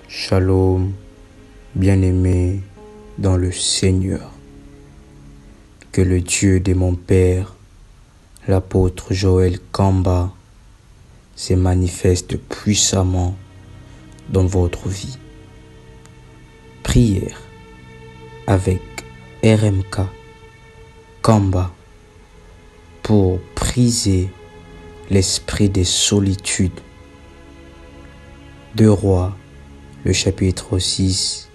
Shalom, bien-aimé dans le Seigneur. Que le Dieu de mon Père, l'apôtre Joël Kamba, se manifeste puissamment dans votre vie. Prière avec RMK Kamba pour briser l'esprit de solitude. 2 Rois, le chapitre 6,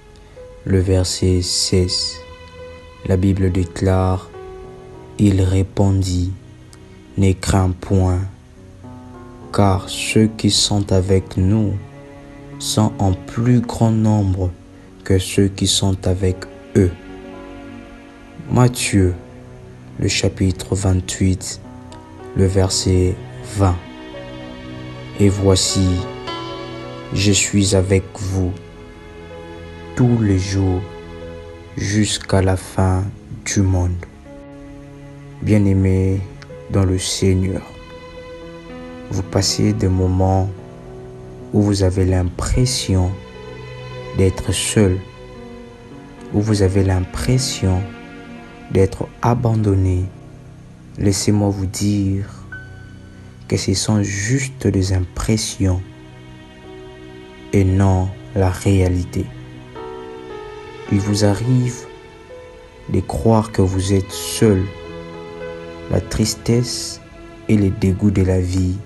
le verset 16. La Bible déclare: il répondit, ne crains point, car ceux qui sont avec nous sont en plus grand nombre que ceux qui sont avec eux. Matthieu, le chapitre 28, le verset 20. Et voici, je suis avec vous tous les jours jusqu'à la fin du monde. Bien-aimés dans le Seigneur, vous passez des moments où vous avez l'impression d'être seul, où vous avez l'impression d'être abandonné. Laissez-moi vous dire que ce sont juste des impressions et non la réalité. Il vous arrive de croire que vous êtes seul. La tristesse et les dégoûts de la vie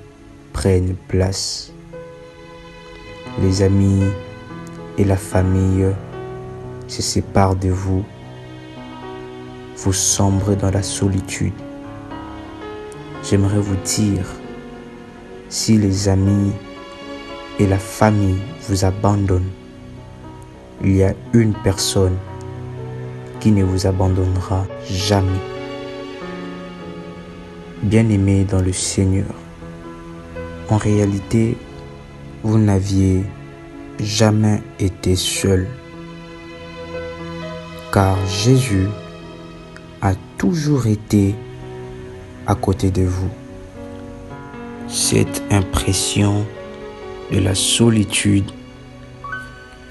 prennent place. Les amis et la famille se séparent de vous. Vous sombrez dans la solitude. J'aimerais vous dire, si les amis et la famille vous abandonnent, il y a une personne qui ne vous abandonnera jamais. Bien-aimé dans le Seigneur, en réalité, vous n'aviez jamais été seul, car Jésus a toujours été à côté de vous. Cette impression de la solitude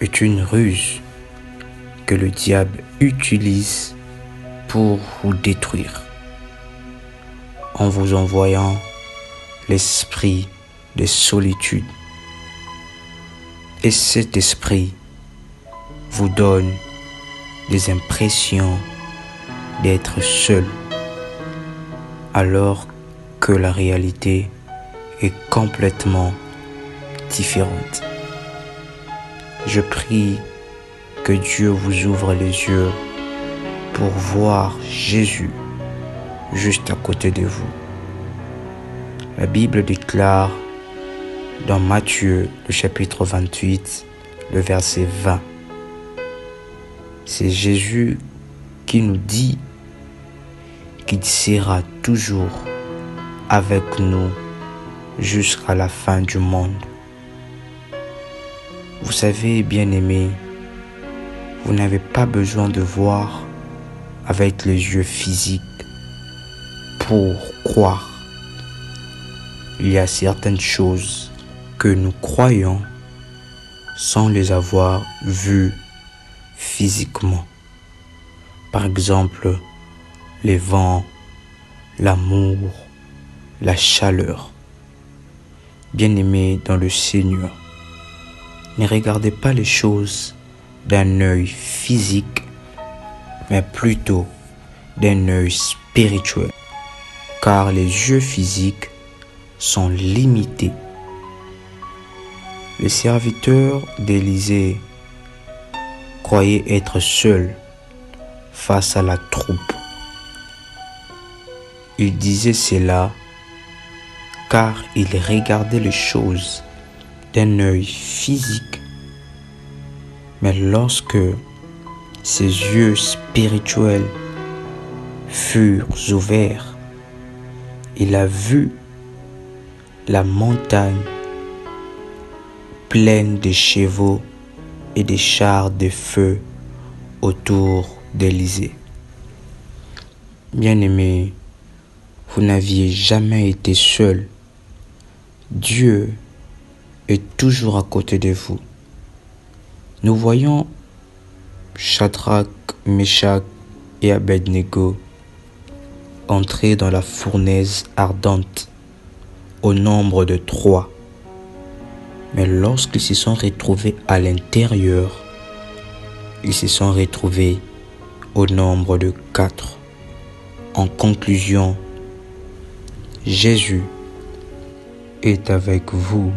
est une ruse que le diable utilise pour vous détruire, en vous envoyant l'esprit de solitude. Et cet esprit vous donne des impressions d'être seul, alors que la réalité est complètement différente. Je prie que Dieu vous ouvre les yeux pour voir Jésus juste à côté de vous. La Bible déclare dans Matthieu, le chapitre 28, le verset 20. C'est Jésus qui nous dit qu'il sera toujours avec nous jusqu'à la fin du monde. Vous savez, bien-aimés, vous n'avez pas besoin de voir avec les yeux physiques pour croire. Il y a certaines choses que nous croyons sans les avoir vues physiquement. Par exemple, les vents, l'amour, la chaleur. Bien-aimés dans le Seigneur, ne regardez pas les choses d'un œil physique, mais plutôt d'un œil spirituel, car les yeux physiques sont limités. Le serviteur d'Élisée croyait être seul face à la troupe. Il disait cela car il regardait les choses d'un œil physique. Mais lorsque ses yeux spirituels furent ouverts, il a vu la montagne pleine de chevaux et de chars de feu autour d'Élysée. Bien-aimés, vous n'aviez jamais été seul. Dieu est toujours à côté de vous. Nous voyons Shadrach, Meshach et Abednego entrer dans la fournaise ardente au nombre de 3. Mais lorsqu'ils se sont retrouvés à l'intérieur, ils se sont retrouvés au nombre de 4. En conclusion, Jésus est avec vous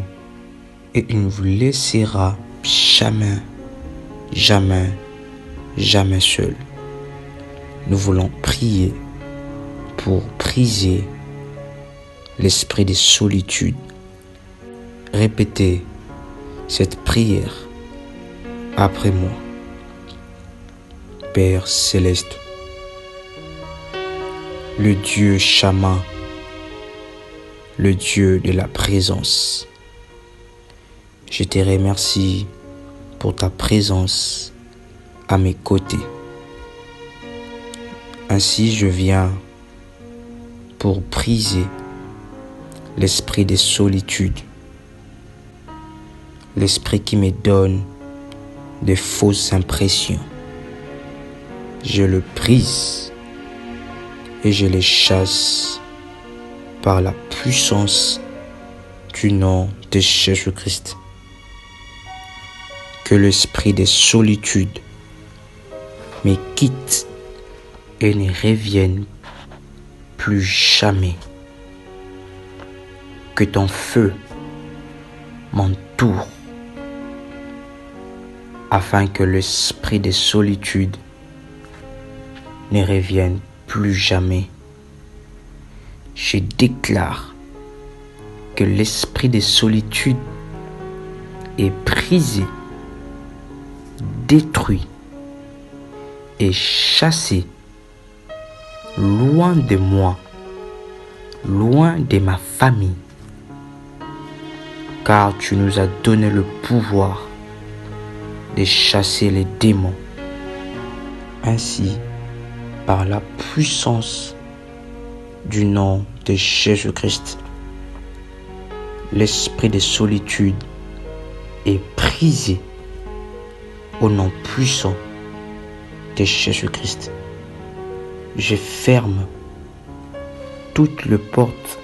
et il ne vous laissera jamais, jamais, jamais seul. Nous voulons prier pour briser l'esprit de solitude. Répétez cette prière après moi. Père céleste, le Dieu Shama, le Dieu de la présence, je te remercie pour ta présence à mes côtés. Ainsi je viens pour briser l'esprit de solitude, l'esprit qui me donne de fausses impressions. Je le brise et je les chasse par la puissance du nom de Jésus-Christ. Que l'esprit de solitude me quitte et ne revienne plus jamais. Que ton feu m'entoure afin que l'esprit de solitude ne revienne plus jamais. Je déclare que l'esprit de solitude est brisé, détruit et chassé loin de moi, loin de ma famille, car tu nous as donné le pouvoir de chasser les démons. Ainsi, par la puissance du nom de Jésus-Christ, l'esprit de solitude est brisé au nom puissant de Jésus-Christ. Je ferme toutes les portes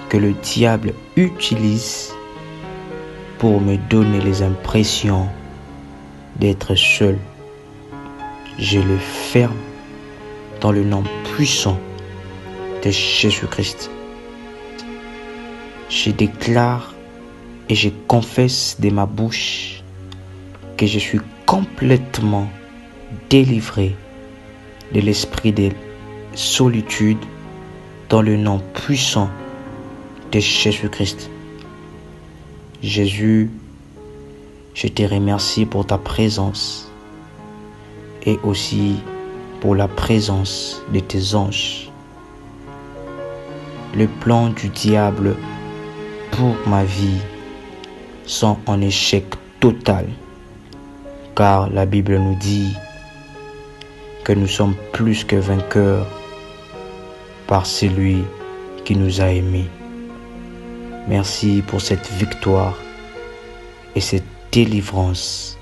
que le diable utilise pour me donner les impressions d'être seul. Je le ferme dans le nom puissant de Jésus-Christ. Je déclare et je confesse de ma bouche que je suis complètement délivré de l'esprit de solitude dans le nom puissant de Jésus-Christ. Jésus, je te remercie pour ta présence et aussi pour la présence de tes anges. Le plan du diable pour ma vie sont en échec total, car la Bible nous dit que nous sommes plus que vainqueurs par celui qui nous a aimés. Merci pour cette victoire et cette délivrance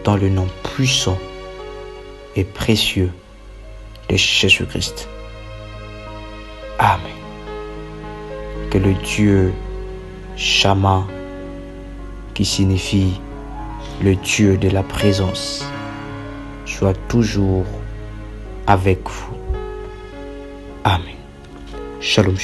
dans le nom puissant et précieux de Jésus-Christ. Amen. Que le Dieu Shama, qui signifie le Dieu de la présence, soit toujours avec vous. Amen. Shalom.